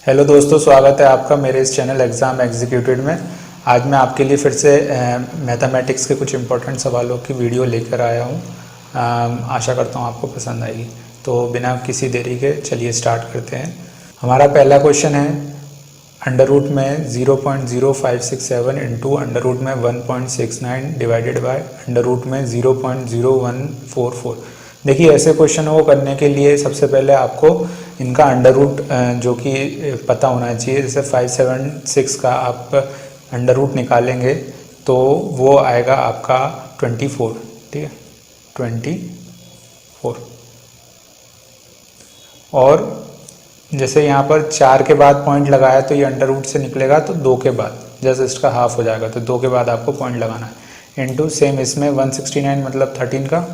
Hello दोस्तों, स्वागत है आपका मेरे इस चैनल एग्ज़ाम एग्जीक्यूटिव में। आज मैं आपके लिए फिर से मैथमेटिक्स के कुछ इम्पोर्टेंट सवालों की वीडियो लेकर आया हूँ। आशा करता हूँ आपको पसंद आएगी। तो बिना किसी देरी के चलिए स्टार्ट करते हैं। हमारा पहला क्वेश्चन है, अंडर रूट में 0.0567 इंटू अंडर रूट में 1.69 डिवाइडेड बाय अंडर रूट में 0.0144। देखिए, ऐसे क्वेश्चनों को करने के लिए सबसे पहले आपको इनका अंडर रूट जो कि पता होना चाहिए। जैसे 576 का आप अंडर रूट निकालेंगे तो वो आएगा आपका 24। ठीक है, 24। और जैसे यहाँ पर 4 के बाद पॉइंट लगाया तो ये अंडर रूट से निकलेगा तो 2 के बाद, जैसे इसका हाफ हो जाएगा तो 2 के बाद आपको पॉइंट लगाना है। इनटू सेम इसमें 169 मतलब 13 का,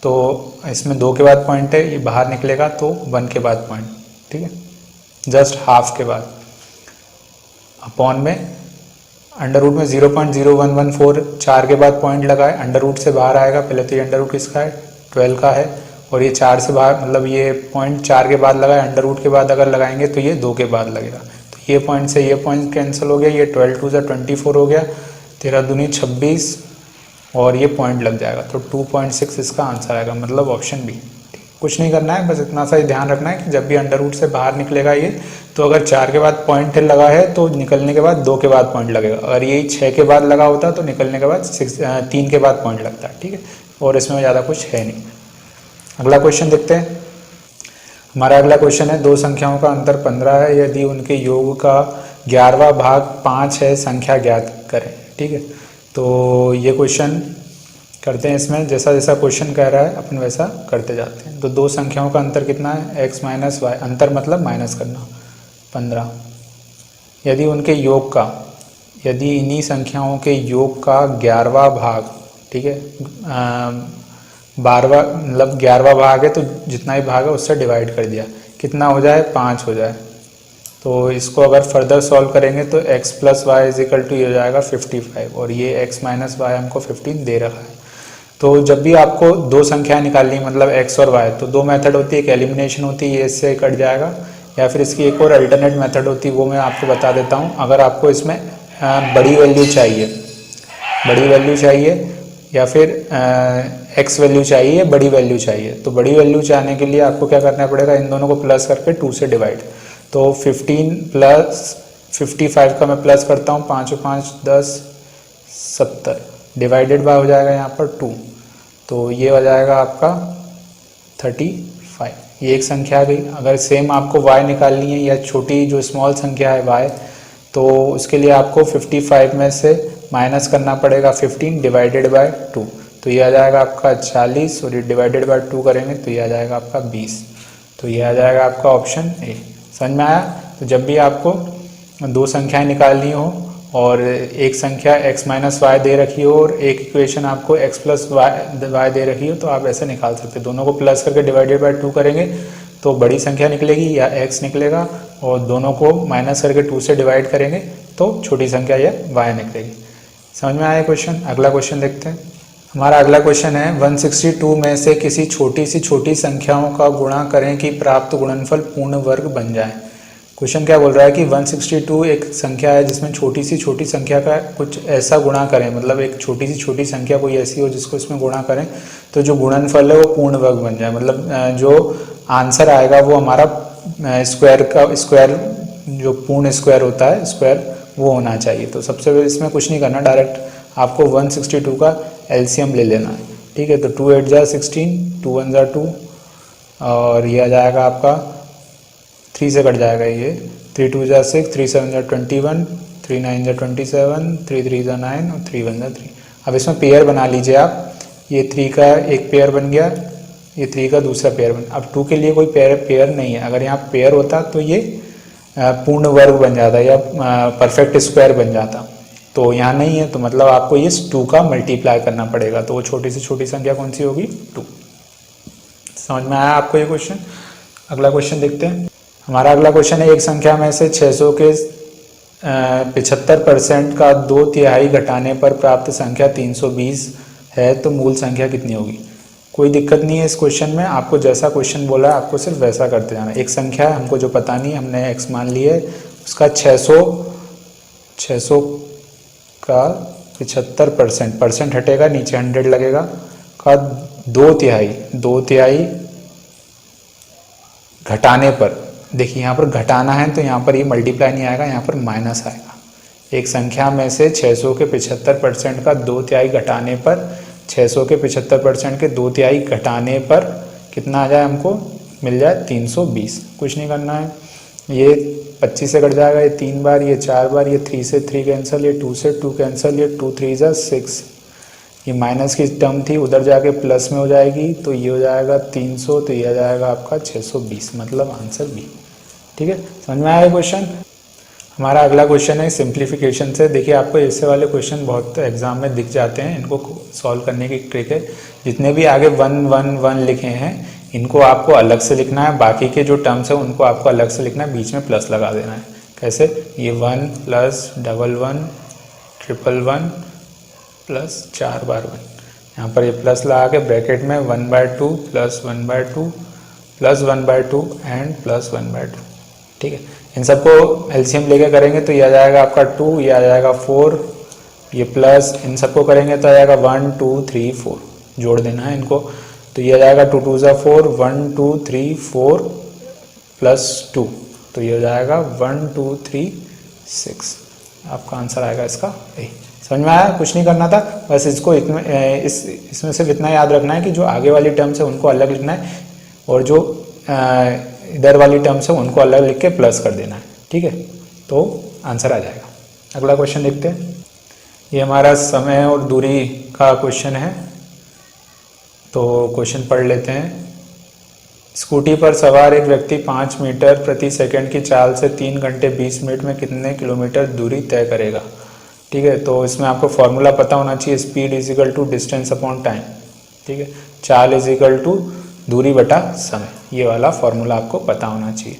तो इसमें 2 के बाद पॉइंट है, ये बाहर निकलेगा तो 1 के बाद पॉइंट। ठीक है, जस्ट हाफ के बाद अपॉन में अंडर रूट में 0.0114, 4 के बाद पॉइंट लगाए, अंडर रूट से बाहर आएगा। पहले तो ये अंडर रूट किसका है, 12 का है, और ये 4 से बाहर मतलब ये पॉइंट 4 के बाद लगाए, अंडर रूट के बाद अगर लगाएंगे तो ये 2 के बाद लगेगा। तो ये पॉइंट से ये पॉइंट कैंसिल हो गया, ये 12 टू 24 हो गया, 13 दूनी 26 और ये पॉइंट लग जाएगा। तो 2.6 इसका आंसर आएगा, मतलब ऑप्शन बी। कुछ नहीं करना है, बस इतना सा ही ध्यान रखना है कि जब भी अंडर रूट से बाहर निकलेगा ये, तो अगर 4 के बाद पॉइंट लगा है तो निकलने के बाद 2 के बाद पॉइंट लगेगा। अगर ये 6 के बाद लगा होता तो निकलने के बाद 3 के बाद पॉइंट लगता है। ठीक है, और इसमें ज़्यादा कुछ है नहीं। अगला क्वेश्चन देखते हैं। हमारा अगला क्वेश्चन है, दो संख्याओं का अंतर 15 है, यदि उनके योग का 11वां भाग 5 है, संख्या ज्ञात करें। ठीक है, तो ये क्वेश्चन करते हैं। इसमें जैसा जैसा क्वेश्चन कह रहा है अपन वैसा करते जाते हैं। तो दो संख्याओं का अंतर कितना है, x माइनस वाई, अंतर मतलब माइनस करना, 15। यदि उनके योग का, यदि इन्हीं संख्याओं के योग का 11वां भाग, ठीक है, 12वां मतलब 11वां भाग है तो जितना भी भाग है उससे डिवाइड कर दिया, कितना हो जाए, 5 हो जाए। तो इसको अगर फर्दर सॉल्व करेंगे तो x plus Y is equal to ये हो जाएगा 55, और ये x माइनस वाई हमको 15 दे रखा है। तो जब भी आपको दो संख्या निकालनी मतलब x और y, तो दो मेथड होती है, एक एलिमिनेशन होती है, ये इससे कट जाएगा, या फिर इसकी एक और अल्टरनेट मेथड होती है, वो मैं आपको बता देता हूँ। अगर आपको इसमें बड़ी वैल्यू चाहिए, बड़ी वैल्यू चाहिए, या फिर x वैल्यू चाहिए, बड़ी वैल्यू चाहिए, तो बड़ी वैल्यू चाहने के लिए आपको क्या करना पड़ेगा, इन दोनों को प्लस करके 2 से डिवाइड। तो 15 प्लस 55 का मैं प्लस करता हूँ, 5 और 5 10, 70 डिवाइडेड बाय हो जाएगा यहाँ पर 2, तो ये हो जाएगा आपका 35। ये एक संख्या आ गई। अगर सेम आपको y निकालनी है, या छोटी जो स्मॉल संख्या है y, तो उसके लिए आपको 55 में से माइनस करना पड़ेगा 15 डिवाइडेड बाय 2, तो ये आ जाएगा आपका 40, और ये डिवाइडेड बाय 2 करेंगे तो ये आ जाएगा आपका 20। तो ये आ जाएगा आपका ऑप्शन ए। समझ में आया? तो जब भी आपको दो संख्याएं निकालनी हो और एक संख्या x माइनस वाई दे रखी हो और एक इक्वेशन आपको x प्लस वाई दे रखी हो, तो आप ऐसे निकाल सकते हैं। दोनों को प्लस करके डिवाइडेड बाय 2 करेंगे तो बड़ी संख्या निकलेगी या x निकलेगा, और दोनों को माइनस करके 2 से डिवाइड करेंगे तो छोटी संख्या या y निकलेगी। समझ में आया क्वेश्चन? अगला क्वेश्चन देखते हैं। हमारा अगला क्वेश्चन है, 162 में से किसी छोटी सी छोटी संख्याओं का गुणा करें कि प्राप्त गुणनफल पूर्ण वर्ग बन जाए। क्वेश्चन क्या बोल रहा है कि 162 एक संख्या है जिसमें छोटी सी छोटी संख्या का कुछ ऐसा गुणा करें, मतलब एक छोटी सी छोटी संख्या कोई ऐसी हो जिसको इसमें गुणा करें तो जो गुणनफल है वो पूर्ण वर्ग बन जाए। मतलब जो आंसर आएगा वो हमारा स्क्वायर का, स्क्वायर जो पूर्ण स्क्वायर होता है, स्क्वायर वो होना चाहिए। तो सबसे पहले इसमें कुछ नहीं करना, डायरेक्ट आपको 162 का एलसीएम ले लेना है। ठीक है, तो 2 8 जा 16, 2 1 जा 2, और ये आ जाएगा आपका 3 से कट जाएगा ये, 3 2 जा 6, 3 7 जा 21, 3 9 जा 27, 3 3 जा 9 और 3 1 जा 3। अब इसमें पेयर बना लीजिए आप, ये 3 का एक पेयर बन गया, ये 3 का दूसरा पेयर बन। अब 2 के लिए कोई पेयर नहीं है, अगर यहाँ पेयर होता तो ये पूर्ण वर्ग बन जाता या परफेक्ट स्क्वायर बन जाता, तो यहाँ नहीं है, तो मतलब आपको ये 2 का मल्टीप्लाई करना पड़ेगा। तो वो छोटी से छोटी संख्या कौन सी होगी, 2। समझ में आया आपको ये क्वेश्चन? अगला क्वेश्चन देखते हैं। हमारा अगला क्वेश्चन है, एक संख्या में से 600 के 75% का 2/3 घटाने पर प्राप्त संख्या 320 है, तो मूल संख्या कितनी होगी। कोई दिक्कत नहीं है इस क्वेश्चन में, आपको जैसा क्वेश्चन बोला है आपको सिर्फ वैसा करते जाना। एक संख्या है हमको जो पता नहीं, हमने x मान लिया है, उसका 600 का 75% परसेंट हटेगा, नीचे 100 लगेगा, का 2/3 घटाने पर, देखिए यहाँ पर घटाना है तो यहाँ पर ये मल्टीप्लाई नहीं आएगा, यहाँ पर माइनस आएगा। एक संख्या में से 600 के 75% का 2/3 घटाने पर, 600 के 75% के 2/3 घटाने पर कितना आ जाए, हमको मिल जाए 320। कुछ नहीं करना है, ये 25 से कट जाएगा, ये 3 बार, ये 4 बार, ये 3 से 3 कैंसिल, ये 2 से 2 कैंसिल, ये 2 3 जा 6, ये माइनस की टर्म थी उधर जाके प्लस में हो जाएगी, तो ये हो जाएगा 300, तो ये आ जाएगा आपका 620, मतलब आंसर बी। ठीक है, समझ में आया क्वेश्चन। हमारा अगला क्वेश्चन है सिंप्लीफिकेशन से। देखिए आपको ऐसे वाले क्वेश्चन बहुत एग्जाम में दिख जाते हैं, इनको सॉल्व करने की ट्रिक है, जितने भी आगे 1 1 1 लिखे हैं इनको आपको अलग से लिखना है, बाकी के जो टर्म्स है उनको आपको अलग से लिखना है, बीच में प्लस लगा देना है। कैसे, ये 1 प्लस 1 1 1 1 प्लस 4 बार 1, यहाँ पर ये प्लस लगा के ब्रैकेट में 1/2 प्लस 1/2 प्लस 1/2 एंड प्लस 1/2। ठीक है, इन सबको एलसीएम लेके करेंगे तो ये आ जाएगा आपका 2, ये आ जाएगा 4, ये प्लस इन सबको करेंगे तो आ जाएगा 1 2 3 4, जोड़ देना है इनको, तो ये आ जाएगा 2 2 जा 4, 1 2 3 4 प्लस 2, तो ये हो जाएगा 1 2 3 6। आपका आंसर आएगा इसका यही। समझ में आया, कुछ नहीं करना था, बस इसको इसमें सिर्फ इतना याद रखना है कि जो आगे वाली टर्म्स है उनको अलग लिखना है, और जो इधर वाली टर्म्स है उनको अलग लिख के प्लस कर देना है। ठीक है, तो आंसर आ जाएगा। अगला क्वेश्चन देखते हैं। ये हमारा समय और दूरी का क्वेश्चन है, तो क्वेश्चन पढ़ लेते हैं। स्कूटी पर सवार एक व्यक्ति 5 मीटर प्रति सेकंड की चाल से 3 घंटे 20 मिनट में कितने किलोमीटर दूरी तय करेगा। ठीक है, तो इसमें आपको फॉर्मूला पता होना चाहिए, speed is equal to distance upon time. ठीक है, चाल इज इक्वल टू दूरी बटा समय, ये वाला फॉर्मूला आपको पता होना चाहिए।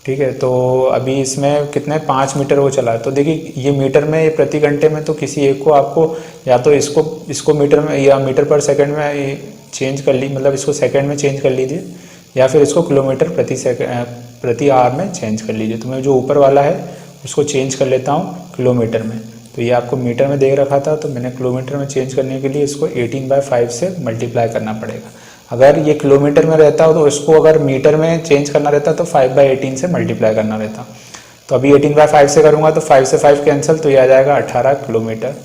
ठीक है, तो अभी इसमें कितने 5 मीटर वो चला है, तो देखिए ये मीटर में, ये प्रति घंटे में, तो किसी एक को आपको या तो इसको मीटर में या मीटर पर सेकंड में चेंज कर ली, मतलब इसको सेकंड में चेंज कर लीजिए, या फिर इसको किलोमीटर प्रति आवर में चेंज कर लीजिए। तो मैं जो ऊपर वाला है उसको चेंज कर लेता हूँ किलोमीटर में, तो ये आपको मीटर में दे रखा था, तो मैंने किलोमीटर में चेंज करने के लिए इसको 18/5 से मल्टीप्लाई करना पड़ेगा। अगर ये किलोमीटर में रहता हो तो इसको अगर मीटर में चेंज करना रहता तो 5/18 से मल्टीप्लाई करना रहता। तो अभी 18/5 से करूँगा तो 5 से 5 कैंसिल, तो ये आ जाएगा 18 किलोमीटर।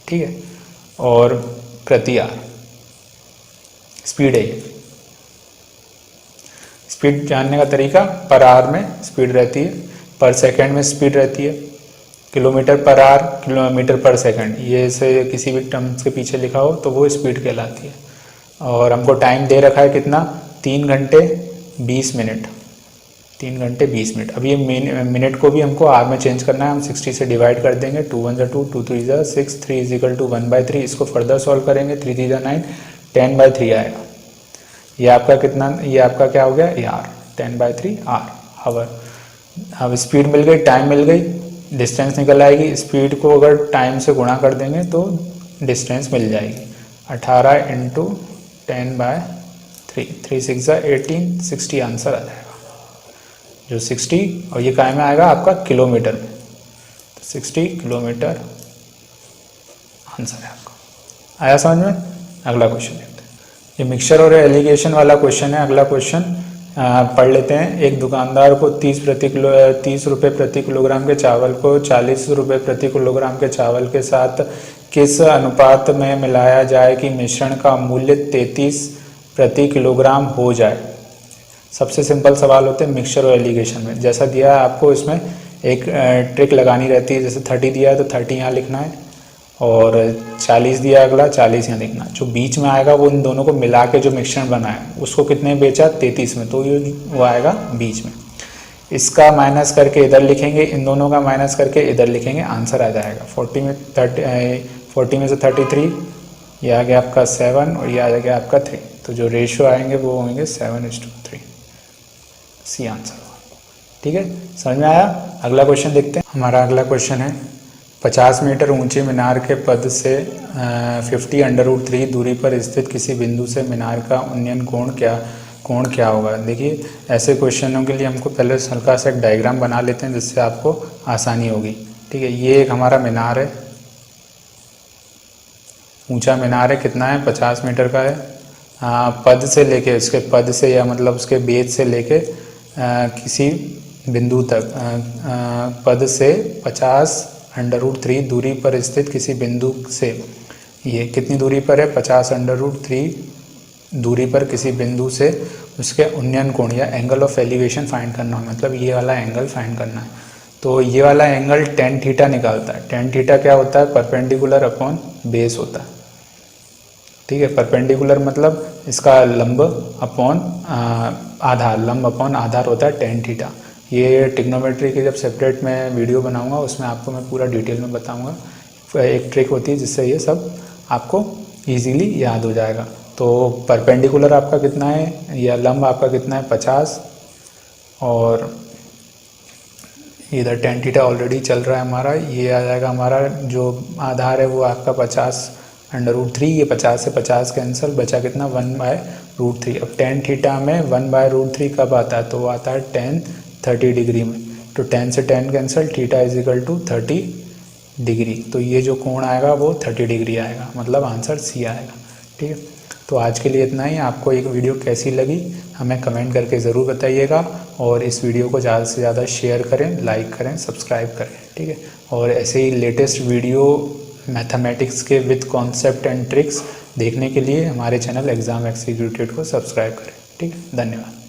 ठीक है, और प्रति आवर स्पीड है ये। स्पीड जानने का तरीका, पर आवर में स्पीड रहती है, पर सेकंड में स्पीड रहती है, किलोमीटर पर आवर, किलोमीटर पर सेकंड, ये से किसी भी टर्म्स के पीछे लिखा हो तो वो स्पीड कहलाती है। और हमको टाइम दे रखा है कितना, 3 घंटे 20 मिनट, 3 घंटे 20 मिनट। अब ये मिनट को भी हमको आवर में चेंज करना है, हम 60 से डिवाइड कर देंगे, 2 1 जा 2, 2 3 जा 6, 3 इज इक्वल टू 1/3। इसको फर्दर सॉल्व करेंगे, 3 3 जा 9, 10/3 आएगा। ये आपका कितना, ये आपका क्या हो गया, ये आर, 10/3 आवर। अब स्पीड मिल गई, टाइम मिल गई, डिस्टेंस निकल आएगी। स्पीड को अगर टाइम से गुणा कर देंगे तो डिस्टेंस मिल जाएगी, 18 × 10/3, 3 6 जा 18, 60 आंसर आ जाएगा। जो 60, और ये काय में आएगा आपका किलोमीटर में, तो 60 किलोमीटर आंसर है आपका। आया समझ में। अगला क्वेश्चन देखते हैं। ये मिक्सचर और एलिगेशन वाला क्वेश्चन है। अगला क्वेश्चन पढ़ लेते हैं। एक दुकानदार को 30 रुपये प्रति किलोग्राम के चावल को 40 रुपये प्रति किलोग्राम के चावल के साथ किस अनुपात में मिलाया जाए कि मिश्रण का मूल्य 33 प्रति किलोग्राम हो जाए। सबसे सिंपल सवाल होते हैं मिक्सचर और एलिगेशन में। जैसा दिया है आपको इसमें एक ट्रिक लगानी रहती है। जैसे 30 दिया है तो 30 यहाँ लिखना है, और 40 दिया अगला 40 यहाँ लिखना है। जो बीच में आएगा वो इन दोनों को मिला के जो मिश्रण बना है उसको कितने बेचा, 33 में, तो ये वो आएगा बीच में। इसका माइनस करके इधर लिखेंगे, इन दोनों का माइनस करके इधर लिखेंगे, आंसर आ जाएगा 40 में से 33, ये आ गया आपका 7 और ये आ गया आपका 3। तो जो रेशियो आएंगे वो होंगे 7:3। C answer. ठीक है, समझ में आया। अगला क्वेश्चन देखते हैं। हमारा अगला क्वेश्चन है 50 मीटर ऊंचे मीनार के पद से 50√3 दूरी पर स्थित किसी बिंदु से मीनार का उन्नयन कोण क्या होगा। देखिए ऐसे क्वेश्चनों के लिए हमको पहले हल्का सा एक डायग्राम बना लेते हैं जिससे आपको आसानी होगी। ठीक है, ये एक हमारा मीनार है, ऊंचा मीनार है, कितना है 50 मीटर का है। पद से लेके उसके पद से या मतलब उसके बेस से लेके किसी बिंदु तक पद से 50√3 दूरी पर स्थित किसी बिंदु से, ये कितनी दूरी पर है 50√3 दूरी पर किसी बिंदु से उसके उन्नयन कोण या एंगल ऑफ एलिवेशन फाइंड करना है, मतलब ये वाला एंगल फाइंड करना है। तो ये वाला एंगल tan थीटा निकालता है। tan थीटा क्या होता है, परपेंडिकुलर अपॉन बेस होता है। ठीक है, परपेंडिकुलर मतलब इसका लंब अपॉन आधार, लंब अपॉन आधार होता है tan थीटा। ये ट्रिग्नोमेट्री की जब सेपरेट मैं वीडियो बनाऊंगा उसमें आपको मैं पूरा डिटेल में बताऊंगा। एक ट्रिक होती है जिससे ये सब आपको इजीली याद हो जाएगा। तो परपेंडिकुलर आपका कितना है या लंब आपका कितना है 50, और इधर tan थीटा ऑलरेडी चल रहा है हमारा, ये आ जाएगा हमारा जो आधार है वो आपका 50√3, ये 50 से 50 कैंसिल, बचा कितना 1/√3। अब tan थीटा में 1/√3 कब आता है, तो वो आता है tan 30 डिग्री में। तो tan से tan cancel, theta is equal to 30 degree. तो ये जो कोण आएगा वो 30 डिग्री आएगा, मतलब आंसर सी आएगा। ठीक है, तो आज के लिए इतना ही। आपको एक वीडियो कैसी लगी हमें कमेंट करके ज़रूर बताइएगा, और इस वीडियो को ज़्यादा से ज़्यादा शेयर करें, लाइक करें, सब्सक्राइब करें। ठीक है, और ऐसे ही लेटेस्ट वीडियो मैथमेटिक्स के विद कॉन्सेप्ट एंड ट्रिक्स देखने के लिए हमारे चैनल एग्ज़ाम एग्जीक्यूटिव को सब्सक्राइब करें। ठीक है, धन्यवाद।